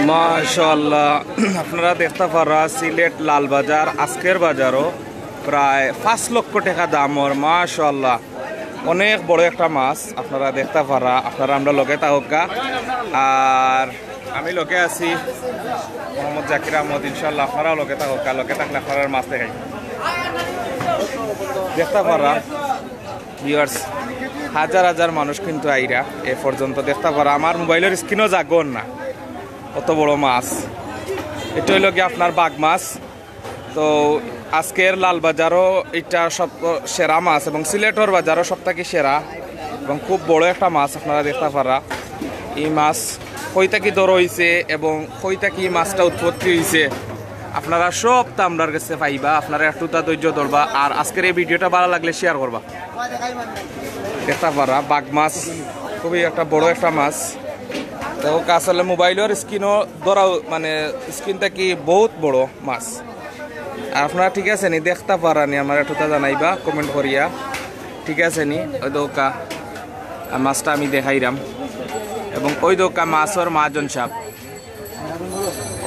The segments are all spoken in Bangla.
মাশাআল্লাহ আপনারা দেখতে পারা সিলেট লালবাজার আজকের বাজারও প্রায় 5 লক্ষ টাকা দামর মাশাআল্লাহ অনেক বড় একটা মাছ আপনারা দেখতে পারা আপনারা আমরা লগে থাকা আর আমি লগে আছি মোহাম্মদ জাকির আহমদ ইনশাআল্লাহ আপনারাও লগে থাকা লগে থাকলে আপনারা মাছ দেখাই দেখতে পারা ভিউয়ার্স হাজার হাজার মানুষ কিন্তু আইরা এ পর্যন্ত দেখতে পারা আমার মোবাইলের স্ক্রিনও জাগন না কত বড় মাছ এটা হইল কি আপনার বাঘ মাছ তো আজকের লালবাজারও এটা সব সেরা মাছ এবং সিলেটর বাজারও সবথেকে সেরা এবং খুব বড় একটা মাছ আপনারা দেখতে পারা এই মাছ কইটা কি দর হয়েছে এবং কইটা কি মাছটা উৎপত্তি হয়েছে আপনারা সব তামরার কাছে পাইবা আপনারা একটু তা ধৈর্য ধরবা আর আজকের এই ভিডিওটা ভালো লাগলে শেয়ার করবা দেখতে পারা বাঘ মাছ খুবই একটা বড় একটা মাছ তো আসলে মোবাইলের স্ক্রিনও ধরাও মানে স্ক্রিনটা কি বহুত বড় মাছ আর আপনারা ঠিক আছে নি দেখতে পারানি আমার একটু তা জানাইবা কমেন্ট করিয়া ঠিক আছে নি ওই দোকা মাছটা আমি দেখাইরাম এবং ওই দোকা মাছর মাজন সাপ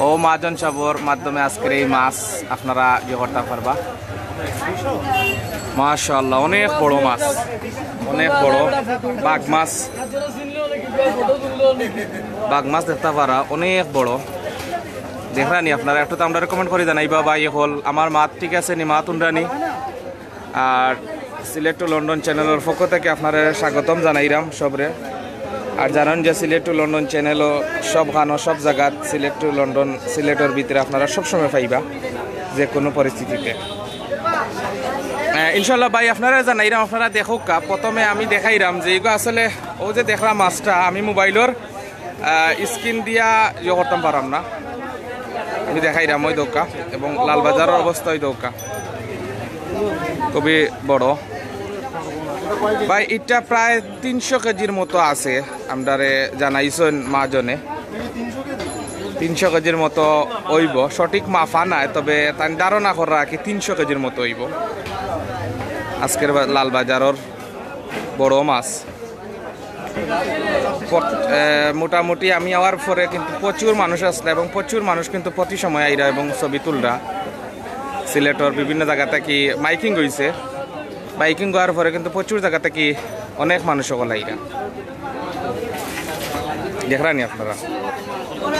ও মাজন সাপর মাধ্যমে আজকের এই মাছ আপনারা ইয়ে করতে পারবা মাশাআল্লাহ অনেক বড় মাছ অনেক বড় বাঘ মাছ দেখতে পারা অনেক বড় দেখরানি আপনারা একটু তো আমরা রেকমেন্ড করে জানাইবা বা ইয়ে হল আমার মাত ঠিক আছে নি মাত উন্ডানি আর সিলেট টু লন্ডন চ্যানেলের পক্ষ থেকে আপনারা স্বাগতম জানাইরাম সবরে আর জানেন যে সিলেট টু লন্ডন চ্যানেলও সব গানও সব জায়গাত সিলেট টু লন্ডন সিলেটের ভিতরে আপনারা সবসময় পাইবা যে কোনো পরিস্থিতিতে ইনশাল্লাহ ভাই আপনারা জানাইরাম আপনারা দেখুক প্রথমে আমি দেখাইরাম যে এইগুলো আসলে ও যে দেখলাম মাছটা আমি মোবাইলের স্ক্রিন দিয়া ইয়ে করতাম পারাম না আমি দেখাইরাম ওই দৌকা এবং লালবাজারের অবস্থা ওই দৌকা খুবই বড় ভাই এটা প্রায় 300 কেজির মতো আছে আমরারে জানাইছেন মাজনে 300 কেজির মতো হইব সঠিক মাফা নাই তবে তাই ধারণা করা কি 300 কেজির মতো হইব আজকের লালবাজারের বড় মাছ মোটামুটি আমি আওয়ার পরে কিন্তু প্রচুর মানুষ আসলে এবং প্রচুর মানুষ কিন্তু প্রতি সময় আইরা এবং ছবি তুলরা সিলেটর বিভিন্ন জায়গা থেকে মাইকিং হয়েছে বাইকিং হওয়ার পরে কিন্তু প্রচুর জায়গা থেকে অনেক মানুষ সকল আইরা দেখরানি আপনারা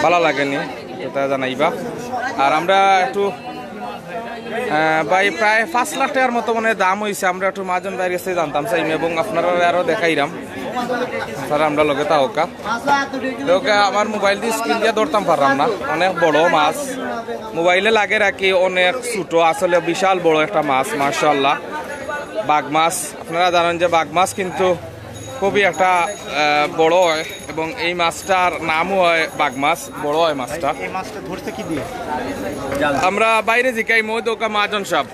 ভালো লাগেনি এটা জানাইবা আর আমরা একটু ভাই প্রায় 5 লাখ টাকার মতো মানে দাম হয়েছে আমরা একটু মাজন বাইরে গেছে জানতাম চাই এবং আপনারা আরও দেখাইরাম স্যার আমরা লগে তাওকা আমার মোবাইল দিয়ে স্ক্রিন দিয়ে ধরতাম পারলাম না অনেক বড় মাছ মোবাইলে লাগে রাখি অনেক ছোট আসলে বিশাল বড় একটা মাছ মাশাআল্লাহ বাঘ মাছ আপনারা জানেন যে বাঘ মাছ কিন্তু খুবই একটা বড় হয় এবং এই মাছটার নামও হয় বাঘ মাছ বড় হয় মাছটা এই মাছটা ধরতে কি দিয়ে আমরা বাইরে জিকাই মই দোকা মাজন সাহেব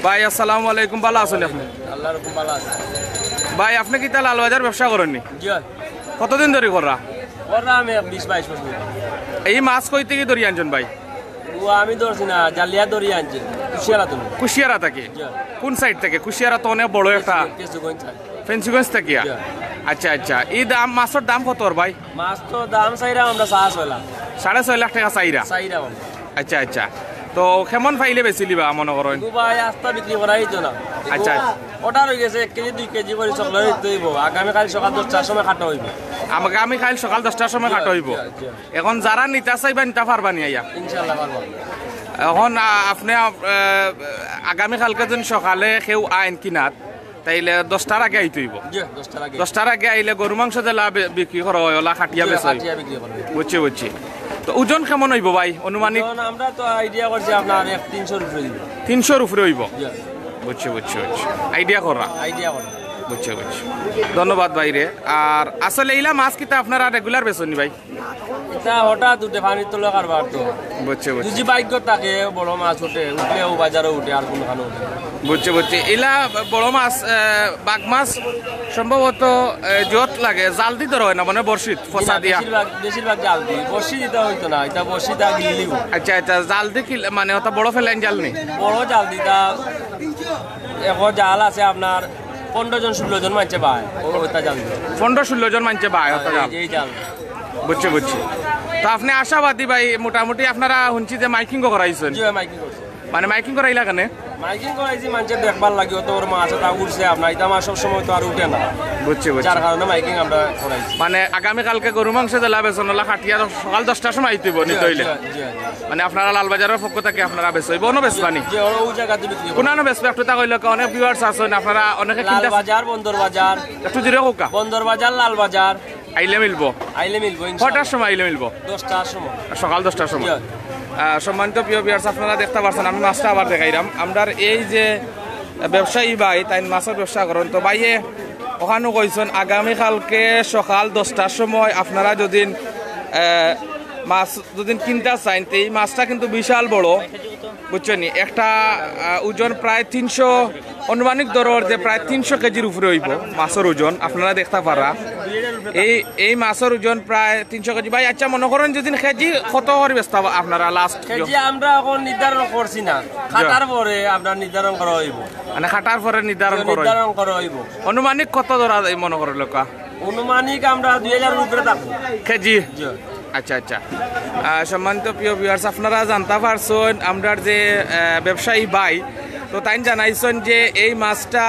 ভাই আসসালামু আলাইকুম ভালো আছেন আপনি আল্লাহর হুকুম ভালো আছে ভাই আপনি কি তাহলে লালবাজার ব্যবসা করেননি জি কতদিন ধরে করা আমি 20-22 বছর এই মাছ কই থেকে ধরি আনছেন ভাই ও আমি ধরছি না জালিয়া ধরি আনছি কুশিয়ারা তুমি কুশিয়ারা থেকে কোন সাইড থেকে কুশিয়ারা তো অনেক বড় একটা ফেন্সিগঞ্জ থেকে আচ্ছা আচ্ছা এই দাম মাছের দাম কত ভাই মাছ তো দাম চাইরা আমরা 6.5 লাখ টাকা চাইরা আচ্ছা আচ্ছা তো কেমন পাইলে বেশি লিবা মনে করেন ভাই আস্তা বিক্রি করাই তো না আচ্ছা অর্ডার হয়ে গেছে 1 কেজি 2 কেজি করে চকলেট হইতে হইব আগামীকাল সকাল 10টার সময় কাটা হইব আগামীকাল সকাল 10টার সময় কাটা হইব এখন যারা নিতে চাইবা নিতে পারবা নি আইয়া ইনশাআল্লাহ পারবো এখন আপনি আগামীকালকে যদি সকালে কেউ আইন কিনাত তাইলে 10টার আগে আইতে হইব 10টার আগে আইলে গরু মাংস দিলা বিক্রি করা হয় ওলা খাটিয়া বেচা বুঝছি বুঝছি তো ওজন কেমন হইব ভাই অনুমানিক আমরা তো আইডিয়া করছি আপনার 300 উপরে দিব 300 উপরে হইব বুঝছি আইডিয়া করা বুঝছি ধন্যবাদ ভাইরে আর আসলে এইলা মাছ কিতা আপনারা রেগুলার বেচনি ভাই এটা হঠাৎ উঠে পানির তলে কারবার তো বুঝছি যদি বাইক থাকে বড় মাছ উঠলে ও বাজারে উঠে আর কোনখানে উঠে বুঝছি এলা বড় মাছ বাঘ মাছ সম্ভবত জোত লাগে জাল দিতে হয় না মানে বর্ষিত ফসা দিয়া বেশিরভাগ জাল দিই বর্ষি দিতে হইতো না এটা বর্ষি দা গিলি আচ্ছা জাল দি কি মানে ওটা বড় ফেলাইন জাল নেই বড় জাল দিতা এখন জাল আছে আপনার 15 জন 16 জন মানছে ভাই ওটা জাল 15-16 জন মানছে ভাই ওটা জাল এই জাল বুঝছি তো আপনি আশাবাদী ভাই, মোটামুটি আপনারা শুনছি যে মাইকিংও করাইছেন, জি মাইকিং করছে, মানে মাইকিং করাইলা কেন? মাইকিং করাইছি মানুষের দেখবার লাগে, অত ওর মাছ তা উঠছে আপনার, এটা মাছ সবসময় তো আর উঠে না, বুঝছি বুঝছি। যার কারণে মাইকিং আমরা করাইছি। মানে আগামীকালকে গরু মাংস জেলা বেচন হলা খাটিয়া সকাল 10টার সময় আইতেব নিতে হইলে, মানে আপনারা লালবাজারের পক্ষ থেকে আপনারা বেচইব, অন্য বেচবানি যে ওই জায়গাতে বিক্রি করে। কোনানো বেচবে একটু তা কইলে অনেক ভিউয়ার্স আছেন, আপনারা অনেকে কিনতে লালবাজার, বন্দর বাজার, একটু জিরে হোকা বন্দর বাজার, লাল বাজার আইলে মিলবো। আইলে মিলবো কটার ইনশাআল্লাহ। সময় আইলে মিলবো? 10টার সময়, সকাল 10টার সময়। জি। সম্মানিত প্রিয় ভিউয়ার্স, আপনারা দেখতে পাচ্ছেন আমি মাছটা আবার দেখাইলাম। আমরার এই যে ব্যবসায়ী ভাই তাই মাছের ব্যবসা করেন, তো ভাইয়ে ওখানেও কইছেন আগামীকালকে সকাল 10টার সময় আপনারা যদি মাছ যদি কিনতে চান, তো এই মাছটা কিন্তু বিশাল বড়, বুঝছেন? একটা ওজন প্রায় 300, অনুমানিক দরর যে প্রায় 300 কেজির উপরে হইব মাছের ওজন, আপনারা দেখতে পারা। এই মাছের ওজন প্রায় 300 কেজি। ভাই আচ্ছা মনে করেন যদি কেজি কত করে বেচতে আপনারা লাস্ট? কেজি আমরা এখন নির্ধারণ করছি না, খাটার পরে আপনার নির্ধারণ করা হইব, মানে খাটার পরে নির্ধারণ করা হইব। অনুমানিক কত ধরা মনে করে লোকা? অনুমানিক আমরা 2000 উপরে থাকবো কেজি। আচ্ছা আচ্ছা। সম্মানিত প্রিয় ভিউয়ার্স, আপনারা জানতে পারছেন আমরা যে ব্যবসায়ী ভাই, তো তাই জানাইছেন যে এই মাছটা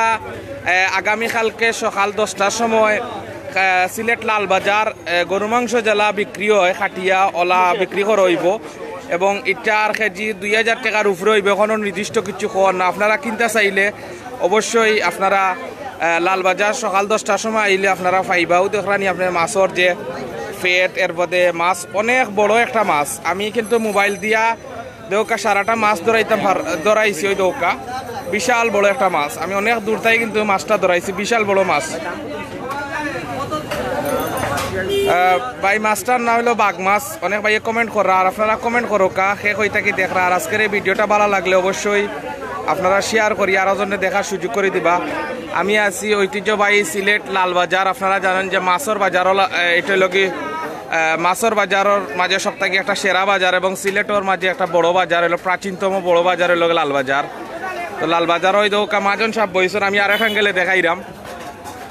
আগামীকালকে সকাল 10টার সময় সিলেট লালবাজার গরু মাংস জেলা বিক্রি হয়, খাটিয়া ওলা বিক্রি করা হইব এবং এটার কেজি 2000 টাকার উপরে হইব। কোনো নির্দিষ্ট কিছু খবর না, আপনারা কিনতে চাইলে অবশ্যই আপনারা লালবাজার সকাল 10টার সময় আইলে আপনারা পাইবাও। দেখলানি আপনার মাছের যে ফেট, এর মধ্যে মাছ অনেক বড় একটা মাছ। আমি কিন্তু মোবাইল দিয়া দেউকা সারাটা মাছ ধরাইছি, ওই দেউকা বিশাল বড় একটা মাছ। আমি অনেক দূর থেকে কিন্তু মাছটা ধরাইছি, বিশাল বড় মাছ। ভাই মাছটার নাম হলো বাঘ মাছ। অনেক ভাইয়ে কমেন্ট করা, আর আপনারা কমেন্ট করো কা সে কই থাকি দেখরা। আর আজকের এই ভিডিওটা ভালো লাগলে অবশ্যই আপনারা শেয়ার করি আরো জনে দেখার সুযোগ করে দিবা। আমি আছি ঐতিহ্যবাহী সিলেট লালবাজার। আপনারা জানেন যে মাছের বাজার এটা লগি মাছের বাজারের মাঝে সপ্তাহে একটা সেরা বাজার এবং সিলেটের মাঝে একটা বড় বাজার হলো, প্রাচীনতম বড় বাজার হলো লালবাজার। তো লালবাজার ওই দোকা মাজন সাহেব বইছেন, আমি আর এক গেলে দেখাইলাম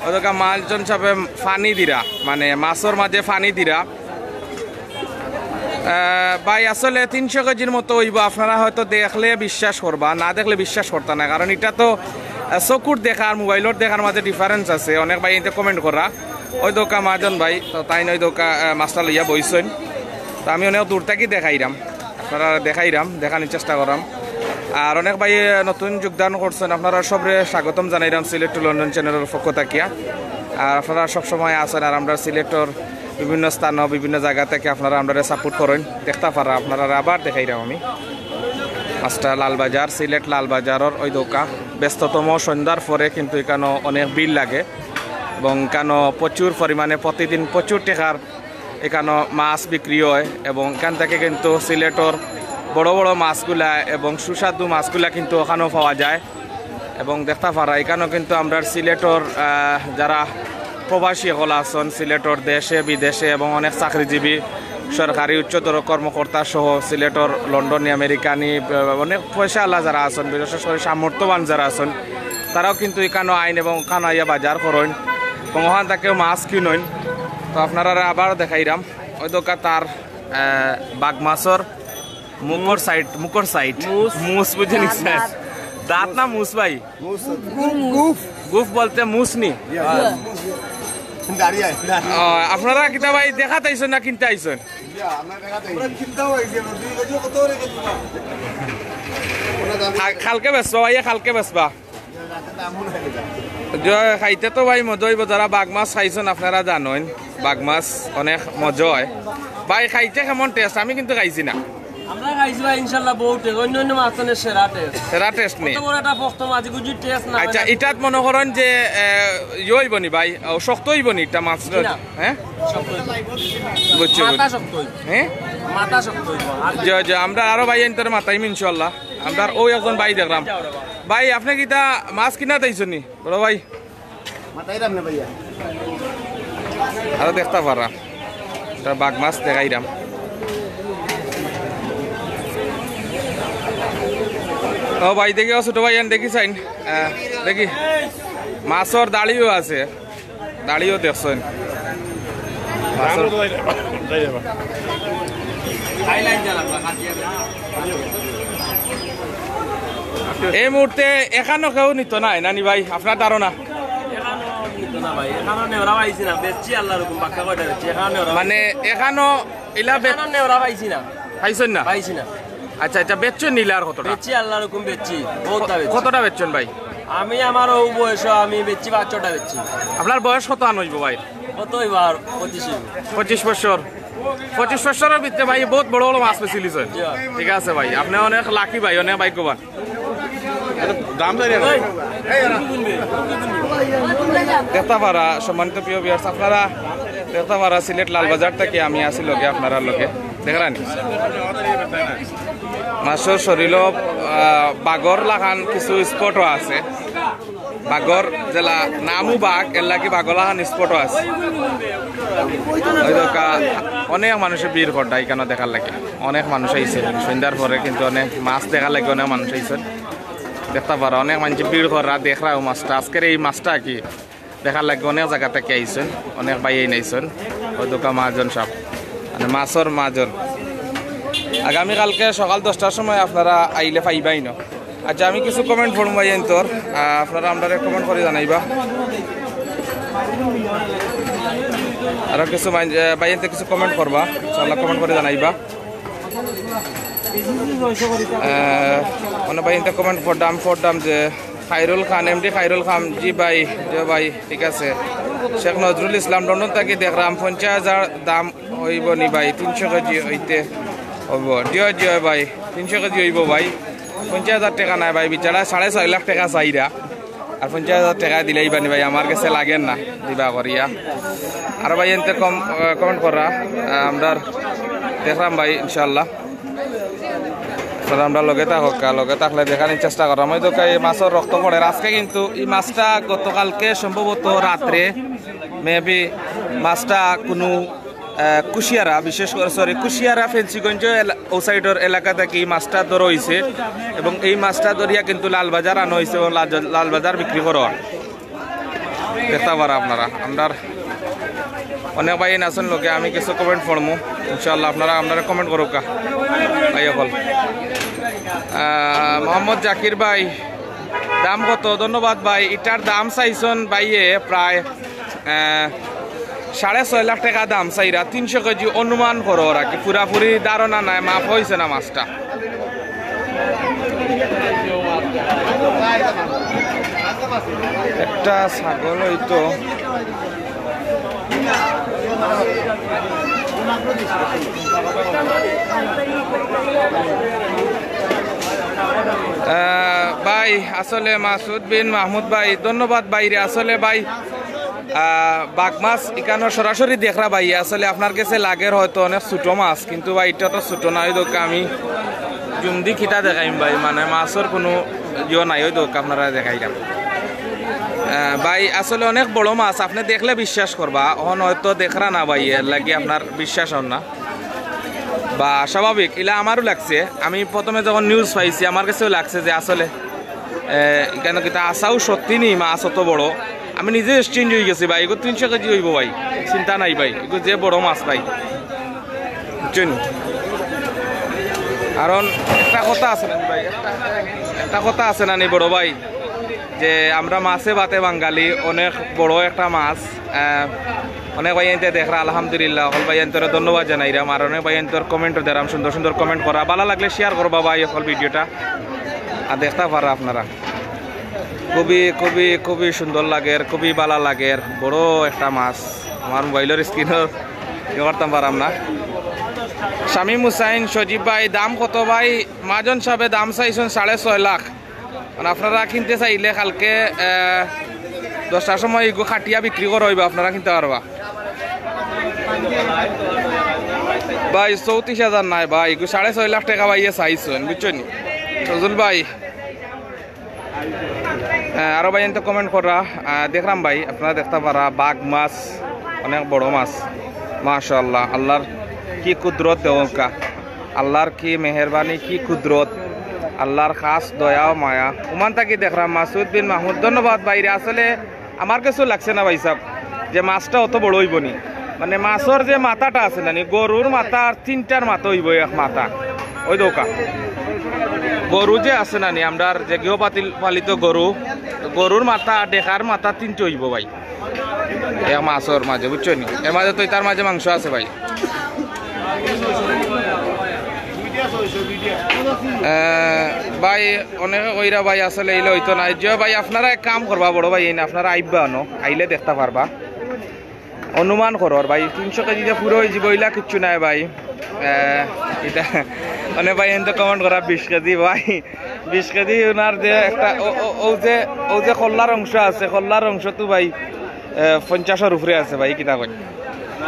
ওই দোকা মাজন সাহেবে ফানি দিরা, মানে মাছের মাঝে ফানি দিরা। ভাই আসলে 300 কেজির মতো হইব। আপনারা হয়তো দেখলে বিশ্বাস করবা, না দেখলে বিশ্বাস করতা না, কারণ এটা তো চকুর দেখা আর মোবাইলের দেখার মাঝে ডিফারেন্স আছে। অনেক ভাই এতে কমেন্ট করা ওই দোকা মাজন ভাই, তো তাই ওই দোকা মাছটা লইয়া বইছেন। তো আমি অনেক দূর থেকে দেখাইলাম, আপনারা দেখাইলাম, দেখানোর চেষ্টা করাম। আর অনেক ভাই নতুন যোগদান করছেন, আপনারা সবরে স্বাগতম জানাইলাম সিলেট টু লন্ডন চ্যানেলের পক্ষ থাকিয়া। আর আপনারা সবসময় আসেন, আর আমরা সিলেটের বিভিন্ন স্থান বিভিন্ন জায়গা থেকে আপনারা আমরা সাপোর্ট করেন, দেখতে পারা। আপনারা আবার দেখাইলাম আমি মাছটা লালবাজার, সিলেট লালবাজারের ওই দোকা ব্যস্ততম সন্ধ্যার পরে কিন্তু এখানে অনেক ভিড় লাগে এবং এখানে প্রচুর পরিমাণে প্রতিদিন প্রচুর টাকার এখানে মাছ বিক্রি হয় এবং এখান থেকে কিন্তু সিলেটের বড় বড় মাছগুলা এবং সুস্বাদু মাছগুলা কিন্তু ওখানেও পাওয়া যায় এবং দেখতে পারা। এখানেও কিন্তু আমরা সিলেটের যারা প্রবাসী হল আছেন সিলেটের দেশে বিদেশে এবং অনেক চাকরিজীবী সরকারি উচ্চতর কর্মকর্তা সহ সিলেটের লন্ডনী আমেরিকানি অনেক পয়সা আল্লাহ যারা আছেন, বিশেষ করে সামর্থ্যবান যারা আছেন, তারাও কিন্তু এখানে আইন এবং ওখানে আইয়া বাজার করেন এবং ওখান থেকেও মাছ কিনেন। তো আপনারা আবার দেখাইলাম ওই দোকা তার বাঘ মাছের মুখর সাইড মুস বুঝে নিচ্ছেন, দাঁত না মুস ভাই? গুফ বলতে মুস নি। আপনারা কিতা ভাই দেখাতে আইসেন না কিনতে আইসেন? খালকে বেসবা ভাই, খালকে বেসবা খাইতে তো ভাই মজা হইব। যারা বাঘ মাছ খাইছেন আপনারা জানেন বাঘ মাছ অনেক মজা হয় ভাই। খাইতে কেমন টেস্ট? আমি কিন্তু খাইছি না। আমরা খাইছি ভাই ইনশাআল্লাহ বহুত টেস্ট, অন্য অন্য মাছের সেরা টেস্ট। সেরা টেস্ট নেই কত বড় একটা পোস্ত মাছ গুজি টেস্ট না। আচ্ছা এটাত মনে করেন যে হইব নি ভাই, শক্ত হইব নি এটা মাছ? হ্যাঁ শক্ত হইব, বুঝছি, মাথা শক্ত হইব। হ্যাঁ মাথা শক্ত হইব। যে আমরা আরো ভাই এনতরে মাথাইম ইনশাআল্লাহ। আমরা ওই একজন ভাই দেখলাম। ভাই আপনি কিটা মাছ কিনা দিয়েছেন নি বড় ভাই? মাথাইরাম না ভাইয়া, আরো দেখতে পারা এটা বাঘ মাছ দেখাইলাম। ও ভাই দেখি ছোট ভাই দেখি চাইন, দেখি মাছর দাড়িও আছে, দাড়িও দেখছেন। মাছের এই মুহূর্তে এখানো কেউ নিত নাই নানি ভাই আপনার ধারণা মানে এখানো ইলা পাইছেন না আচ্ছা আচ্ছা বেচছেন নিলে আর কতটা কতটা বেচছেন ভাই আমি আমার ও বয়স আমি বেচছি 5-6টা বেচছি আপনার বয়স কত আন হইব ভাই কত এবার 25 বছর 25 বছরের ভিতরে ভাই বহুত বড় বড় মাছ পেয়েছিলেন ঠিক আছে ভাই আপনি অনেক লাকি ভাই অনেক ভাগ্যবান দাম জানি দেখতে পারা সম্মানিত প্রিয় ভিউয়ার্স আপনারা দেখতে পারা সিলেট লালবাজার থেকে আমি আসি লগে আপনারা লগে দেখরানি মাছের শরীর বাগর লাগান কিছু স্পটও আছে বাগর জেলা নামও বাঘ এর লাগে বাগর লাগান স্পটও আছে অনেক মানুষের ভিড় ঘটা এখানে দেখার লাগে অনেক মানুষ আইছে সন্ধ্যার পরে কিন্তু অনেক মাছ দেখার লাগে অনেক মানুষ আইছে দেখতে পারো অনেক মানুষ ভিড় করা দেখরা মাছটা আজকের এই মাছটা কি দেখার লাগে অনেক জায়গা থেকে আইছেন অনেক বাইয়ে নাইছেন ওই দোকান মাহাজন সব মানে মাছের মাহাজন আগামীকালকে সকাল 10টার সময় আপনারা আইলে পাইবাই না আচ্ছা আমি কিছু কমেন্ট করবো ভাই তোর আপনারা আমরা কমেন্ট করে জানাইবা আরো কিছু বাইতে কিছু কমেন্ট করবা ইনশাআল্লাহ কমেন্ট করে জানাইবা অন্য বাইতে কমেন্ট ফরদাম যে খাইরুল খান এমডি খাইরুল খান জি ভাই ঠিক আছে শেখ নজরুল ইসলাম লন্ডন থেকে দেখলাম 50,000 দাম হইব নি ভাই 300 কেজি হইতে হইব জি ভাই 300 কেজি হইব ভাই 50,000 টাকা নাই ভাই বিচারা 6.5 লাখ টাকা চাইরা আর 50,000 টাকা দিলেই বানি ভাই আমার কাছে লাগেন না দিবা করিয়া আর ভাই এনতে কমেন্ট করা আমরা দেখলাম ভাই ইনশাল্লাহ আমরা লগে থাকলে দেখানোর চেষ্টা করাম ওই তো এই মাছের রক্ত পড়ে আজকে কিন্তু এই মাছটা গতকালকে সম্ভবত রাত্রে মেবি মাছটা কোনো কুশিয়ারা বিশেষ করে কুশিয়ারা ফেন্সিগঞ্জ ও সাইডের এলাকা থেকে এই মাছটা ধরা হয়েছে এবং এই মাছটা ধরিয়া কিন্তু লালবাজার আনা হয়েছে এবং লালবাজার বিক্রি করা দেখতে পারা আপনারা আমরা অনেক ভাই আছেন লোকে আমি কিছু কমেন্ট পড়বো ইনশাল্লাহ আপনারা কমেন্ট করুক ভাই সকল মোহাম্মদ জাকির ভাই দাম কত ধন্যবাদ ভাই এটার দাম চাইছেন ভাইয়ে প্রায় 6.5 লাখ টাকা দাম চাইরা 300 কেজি অনুমান করো ওরা কি পুরাপুরি ধারণা নাই মাপ হয়েছে না মাছটা একটা ছাগল হইতো ভাই আসলে মাসুদ বিন মাহমুদ ভাই ধন্যবাদ ভাইরে আসলে ভাই বাঘ মাছ এখানে সরাসরি দেখরা ভাই আসলে আপনার কাছে লাগের হয়তো অনেক ছোট মাছ কিন্তু ভাই এটা তো ছোট না ওই দোকা আমি জুমদি খিটা দেখাইম ভাই মানে মাছের কোনো ইয়ে নাই ওই দোকা আপনারা দেখাইলাম ভাই আসলে অনেক বড় মাছ আপনি দেখলে বিশ্বাস করবা অন হয়তো দেখরা না ভাই এর লাগে আপনার বিশ্বাস হন না বা স্বাভাবিক এলা আমারও লাগছে আমি প্রথমে যখন নিউজ পাইছি আমার কাছেও লাগছে যে আসলে এখানে কিন্তু আশাও সত্যি নেই মাছ অত বড় আমি নিজে এক্সচেঞ্জ হয়ে গেছি ভাই এগুলো 300 কেজি হইব ভাই চিন্তা নাই ভাই এগুলো যে বড় মাছ ভাই বুঝছেন কারণ একটা কথা আছে না ভাই একটা কথা আছে না নি বড় ভাই যে আমরা মাছে ভাতে বাঙালি অনেক বড় একটা মাছ অনেক ভাইয়ানতে দেখরা আলহামদুলিল্লাহ হল ভাইয়ান্তরে ধন্যবাদ জানাইরাম আর অনেক ভাইয়ান্তর কমেন্টও দেরাম সুন্দর সুন্দর কমেন্ট করা ভালো লাগলে শেয়ার করবা ভাই হল ভিডিওটা আর দেখতে পারা আপনারা খুবই খুবই খুবই সুন্দর লাগে খুবই ভালো লাগে বড় একটা মাছ আমার মোবাইলের স্ক্রিনের করতাম পারাম না শামীম হুসাইন সজীব ভাই দাম কত ভাই মাজন সাহেবে দাম চাইছেন 6.5 লাখ মানে আপনারা কিনতে চাইলে কালকে 10টার সময় এগো খাটিয়া বিক্রি করা হইবা আপনারা কিনতে পারবা ভাই 34,000 নাই ভাই এগো 6.5 লাখ টাকা ভাইয়ে চাইছেন বুঝছেন সজল ভাই আরো ভাই এনতে কমেন্ট করা দেখলাম ভাই আপনারা দেখতে পারা বাঘ মাছ অনেক বড় মাছ মাশাআল্লাহ আল্লাহর কি কুদরত দেওকা আল্লাহর কি মেহেরবানি কি কুদরত আল্লাহর খাস দয়া মায়া ওমান থাকি দেখলাম মাসুদ বিন মাহমুদ ধন্যবাদ ভাইরে আসলে আমার কাছেও লাগছে না ভাই সাহেব যে মাছটা অত বড় হইব নি মানে মাছর যে মাথাটা আছে না গরুর মাথা আর তিনটার মাথা হইব এক মাথা ওই দোকা গরু যে আছে না আমরা যে গৃহপালিত গরু গরুর মাথা দেখার মাথা তিনটে হইব ভাই এক মাছর মাঝে বুঝছো নি এর মাঝে তো তার মাঝে মাংস আছে ভাই ভাই অনেক ওইরা ভাই আসলে এইলে হইতো না যে ভাই আপনারা এক কাম করবা বড় ভাই আপনারা আইবা আনো আইলে দেখতে পারবা অনুমান করো ভাই 300 কেজি যে পুরো হয়ে যাব ওইলা কিচ্ছু নাই ভাই এটা মানে ভাই এনতে কমেন্ট করা 20 কেজি ভাই 20 কেজি ওনার যে একটা ও যে খল্লার অংশ আছে খল্লার অংশ তো ভাই 50-এর উপরে আছে ভাই কিতা কই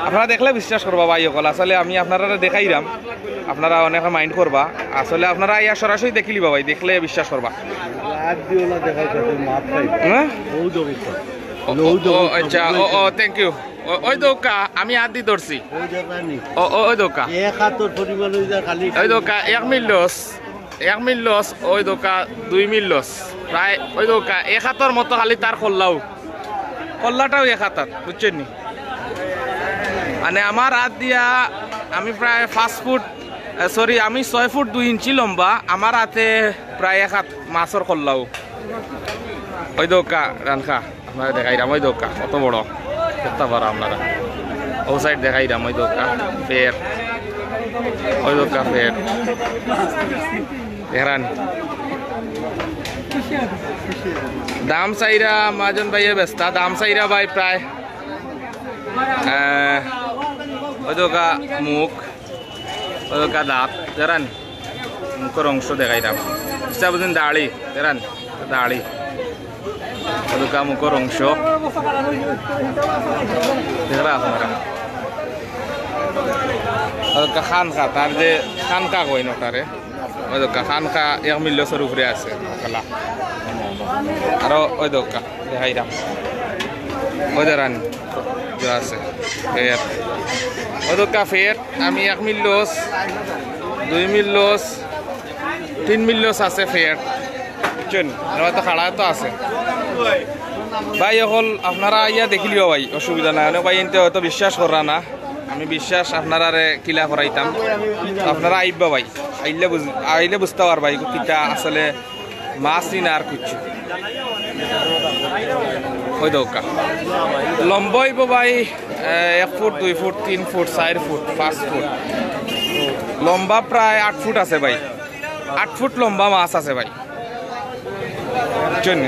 আপনারা দেখলে বিশ্বাস করবা ভাই অকল আসলে আমি আপনারা দেখাইলাম আপনারা অনেকে মাইন্ড করবা আসলে আপনারা ইয়া সরাসরি দেখি লিবা ভাই দেখলে বিশ্বাস করবা আচ্ছা ও থ্যাংক ইউ ওই দোকা আমি হাত দি ধরছি ওই দোকা ওই দোকা 1 মিল লস ওই দোকা 2 মিল লস প্রায় ওই দোকা 1 হাতর মতো খালি তার কল্লাটাও 1 হাত বুঝছেন নি মানে আমার হাত দিয়া আমি প্রায় 5 ফুট সরি আমি 6 ফুট 2 ইঞ্চি লম্বা আমার হাতে প্রায় 1 হাত মাছর কল্লাও ওই দোকা রানখা আপনারা দেখাইলাম ওই দোকা কত বড় দেখতে পারো আপনারা ও সাইড দেখাইলাম ওই দোকা ফের ওই দোকা ফের দেখরান দাম চাইরা মাজন ভাইয়ে বেস্তা দাম চাইরা ভাই প্রায় ওই দোকা মুখ ওই দোকা দাঁত দেখরান মুখের অংশ দেখাইলাম চেষ্টা বুঝুন দাড়ি দেখরান দাড়ি ওই দোকা মুখের অংশ দেখরা আপনারা ওই দোকা খানখা তার যে খানকা কই নটারে ওই দোকা খানখা 1 মিলিয়নের উপরে আছে খেলা আর ওই দোকা দেখাইলাম ওই দেখান আছে ফের ওই দোকা ফের আমি 1 মিল লস 2 মিল লস 3 মিল লস আছে ফের বুঝছেন তো খাড়া তো আছে ভাই এখন আপনারা ইয়া দেখিলিও ভাই অসুবিধা নাই অনেক ভাই এনতে হয়তো বিশ্বাস করা না আমি বিশ্বাস আপনারা কিলা করাইতাম আপনারা আইবা ভাই আইলে বুঝতে পার ভাই কিটা আসলে মাছই না আর কিছু ওই দোকা লম্বা হইব ভাই 1 foot 2 foot 3 foot 4 foot 5 foot লম্বা প্রায় 8 ফুট আছে ভাই 8 ফুট লম্বা মাছ আছে ভাই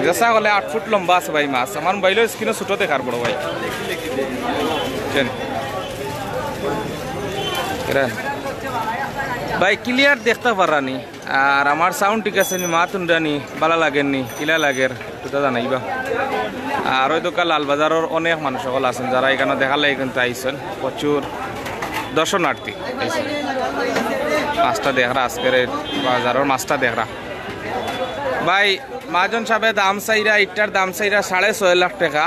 যেসা হলে 8 ফুট লম্বা আছে ভাই মাছ আমার মোবাইলের স্ক্রিনে ছোট দেখার বড় ভাই ভাই ক্লিয়ার দেখতে পারানি আর আমার সাউন্ড ঠিক আছে নি মা তুন্ডানি ভালো লাগেননি কিলা লাগের সেটা জানাইবা আর ওই দোকান লালবাজারের অনেক মানুষ সকল আছেন যারা এখানে দেখালে এখানে আইসেন প্রচুর দর্শনার্থী মাছটা দেখরা আজকের বাজারের মাছটা দেখরা ভাই মাজন সাহেব দাম চাইরা ইটার দাম চাইরা 6.5 লাখ টাকা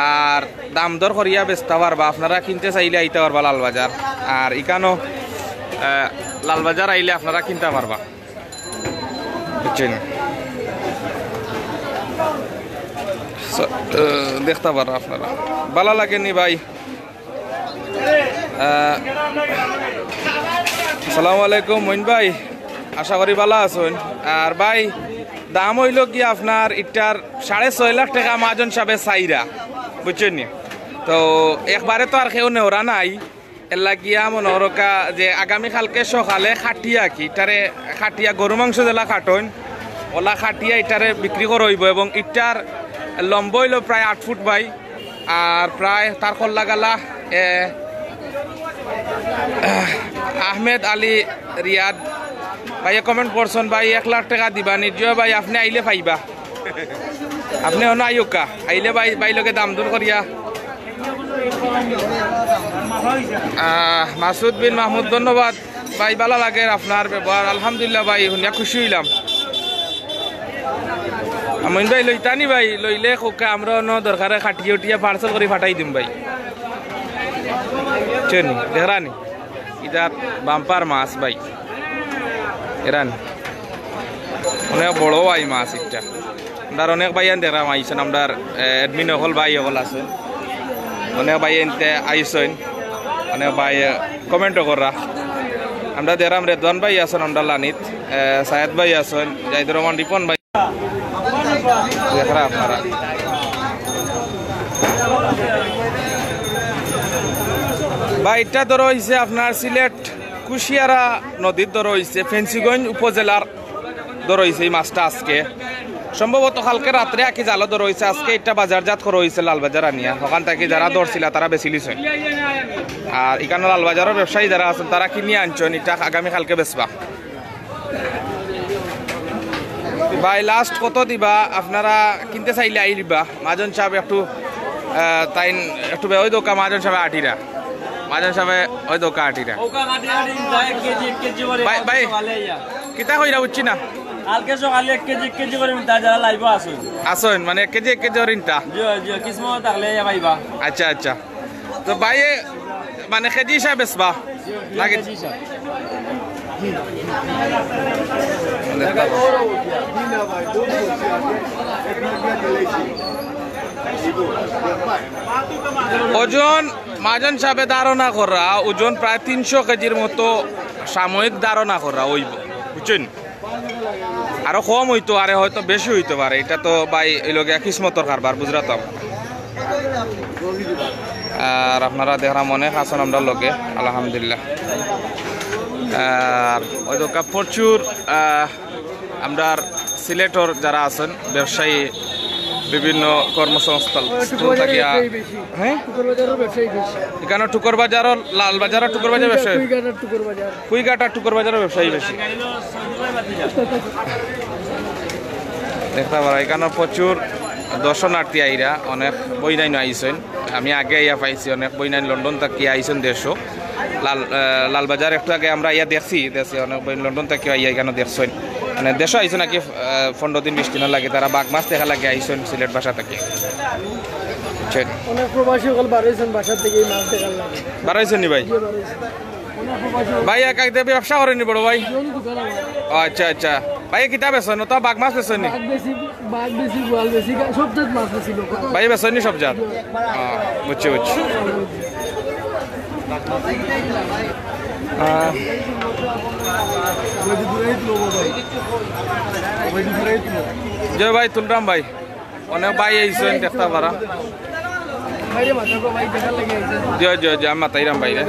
আর দাম দর করিয়া বেচতে পারবা আপনারা কিনতে চাইলে আইতে পারবা লালবাজার আর এখানেও লালবাজার আইলে আপনারা কিনতে পারবা বুঝছেন দেখতে পারো আপনারা ভালো লাগেনি ভাই আসসালামু আলাইকুম মইন ভাই আশা করি ভালো আছেন আর ভাই দাম হইল কি আপনার ইটার 6.5 লাখ টাকা মাজন সাহেব চাইরা বুঝছেন তো একবারে তো আর কেউ নেওরা নাই এর লাগিয়া মনোরকা যে আগামীকালকে সকালে খাটিয়া কি ইটারে খাটিয়া গরু মাংস জেলা খাটন ওলা খাটিয়া ইটারে বিক্রি করা হইব এবং ইটার লম্বা হইল প্রায় 8 ফুট ভাই আর প্রায় তার কল্লা গালা আহমেদ আলী রিয়াদ ভাই কমেন্ট করছেন ভাই 1 লাখ টাকা দিবা নিশ্চয় ভাই আপনি আইলে পাইবা আপনি অন আইকা আইলে ভাই ভাই লগে দাম দর করিয়া মাসুদ বিন মাহমুদ ধন্যবাদ ভাই ভালো লাগে আপনার ব্যবহার আলহামদুলিল্লাহ ভাই শুনিয়া খুশি হইলাম আমিন ভাই লইতানি ভাই লইলে খোকা আমরা অন্য দরকারে খাটিয়ে উঠিয়া পার্সেল করে ফাটাই দিম ভাই চেনি দেখরানি এটা বাম্পার মাছ ভাই এরান অনেক বড় ভাই মাছ এটা আমরা অনেক ভাইয়ান দেখলাম আইসেন আমরা অ্যাডমিন হল ভাই হল আছে অনেক ভাই এনতে আইসইন অনেক ভাই কমেন্টও করা আমরা দেরাম রেদওয়ান ভাই আছেন আমরা লানিত সায়েদ ভাই আছেন জাহিদুর রহমান রিপন ভাই দেখরা আপনারা ভাই এটা ধরো হয়েছে আপনার সিলেট কুশিয়ারা নদীর ধরো হয়েছে ফেন্সিগঞ্জ উপজেলার ধরো হয়েছে এই মাছটা আজকে সম্ভবত কালকে রাত্রে আকি জালো ধরো হয়েছে আজকে এটা বাজারজাত করা হয়েছে লালবাজার আনিয়া ওখান থেকে যারা ধরছিল তারা বেশি লিছে আর এখানে লালবাজারের ব্যবসায়ী যারা আছেন তারা কিনিয়ে আনছেন এটা আগামী কালকে বেচবা ভাই লাস্ট কত দিবা আপনারা কিনতে চাইলে আইবা মাজন সাহেব একটু তাই একটু ওই দোকা মাজন সাহেব আটিরা মাজন সাহেব ওই দোকা আটিরা ভাই ভাই কিতা কইরা উঠছি না কালকে সকালে 1 কেজি করে মিটা যারা লাইভ আসুন আসুন মানে 1 কেজি হরিণটা কিসমত থাকলে পাইবা আচ্ছা আচ্ছা তো ভাই মানে কেজি হিসাবে বেচবা লাগে ওজন মাজন সাহেব ধারণা করা ওজন প্রায় 300 কেজির মতো সাময়িক ধারণা করা ওইব বুঝছেন আরো কম হইতো আরে হয়তো বেশি হইতে পারে এটা তো ভাই এই লোক কিসমতর কারবার বুঝরাতাম আর আপনারা দেখলাম অনেক আছেন আমরা লোকে আলহামদুলিল্লাহ আর ওই দোকা প্রচুর আমরা সিলেটর যারা আছেন ব্যবসায়ী বিভিন্ন কর্মসংস্থান হ্যাঁ এখানে টুকর বাজার লাল বাজার টুকর বাজার ব্যবসায়ী কুইঘাটার টুকর বাজারের ব্যবসায়ী বেশি দেখতে পারা এখানে প্রচুর দর্শনার্থী আইরা অনেক বইনাইন আইসেন আমি আগে আইয়া পাইছি অনেক বইনাইন লন্ডন থেকে আইসেন দেশও লালবাজার একটু আগে আমরা ইয়া দেখছি দেশে অনেক বই লন্ডন থেকে আইয়া এখানে দেখছেন মানে দেশও আইসেন নাকি 15 দিন 20 দিন লাগে তারা বাঘ মাছ দেখা লাগে আইসেন সিলেট ভাষা থেকে অনেক প্রবাসী সকল বাড়াইছেন বাসা থেকে মাছ দেখার লাগে বাড়াইছেন নি ভাই ভাই একা ব্যবসা করেনি বড় ভাই আচ্ছা আচ্ছা ভাই কিতা বেছেন তো বাঘ মাছ বেছেন নি বাঘ বেশি গোয়াল বেশি সব জাত মাছ বেশি ভাই বেছেন নি সব জাত বুঝছি বুঝছি জয় ভাই তুলরাম ভাই অনেক ভাই আইসেন দেখতে পারা জয় জয় জয় আমি তাইরাম ভাই রে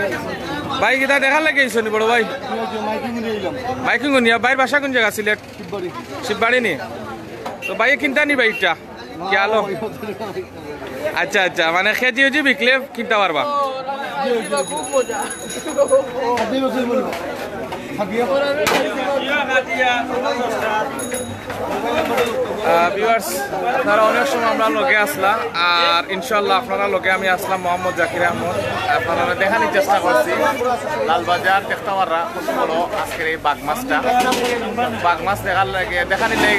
ভাই কিতা দেখার লাগে আইসনি বড় ভাই মাইকিং নিয়া ভাই বাসা কোন জায়গা সিলেট শিববাড়ি নি তো ভাই কিনতা নি ভাইটা কি আলো আচ্ছা আচ্ছা মানে খেজি উজি বিকলে কিনতে পারবা ভিউয়ার্স আপনারা অনেক সময় আমরা লোকে আসলাম আর ইনশাল্লাহ আপনারা লোকে আমি আসলাম মোহাম্মদ জাকির আহমদ আপনারা দেখানোর চেষ্টা করছি লালবাজার দেখতাওয়াররা কত বড় আজকের এই বাঘ মাছটা বাঘ মাছ দেখানোর লাগে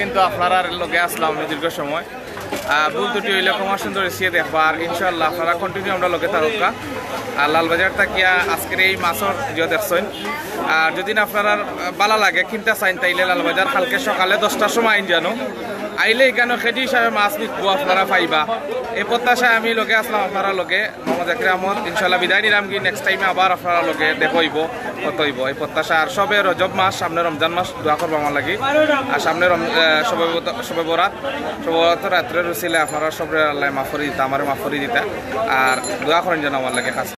কিন্তু আপনারা লোকে আসলাম দীর্ঘ সময় ভুল ত্রুটি হইলে ক্ষমা সুন্দর এসিয়ে দেখবার ইনশাল্লাহ আপনারা কন্টিনিউ আমরা লোকে থাকা আর লালবাজার থাকিয়া আজকের এই মাছর যে দেখছেন আর যদি আপনারা ভালো লাগে কিনতে চাইন তাইলে লালবাজার কালকে সকালে 10টার সময় আইন জানো আইলে এখানে খেজি হিসাবে মাছ নিবো আপনারা পাইবা এই প্রত্যাশায় আমি লোকে আসলাম আপনারা লোকে মোহাম্মদ জাকির আহমদ ইনশাল্লাহ বিদায় নিলাম কি নেক্সট টাইমে আবার আপনারা লোকে দেখইব কত হইব এই প্রত্যাশা আর সবে রজব মাস সামনে রমজান মাস দোয়া করবো আমার লাগে আর সামনে সবে বরাত রাত্রে রুচিলে আপনারা সবে আল্লাহ মাফরি দিতা আমার মাফরি দিতা আর দোয়া করেন যেন আমার লাগে খাস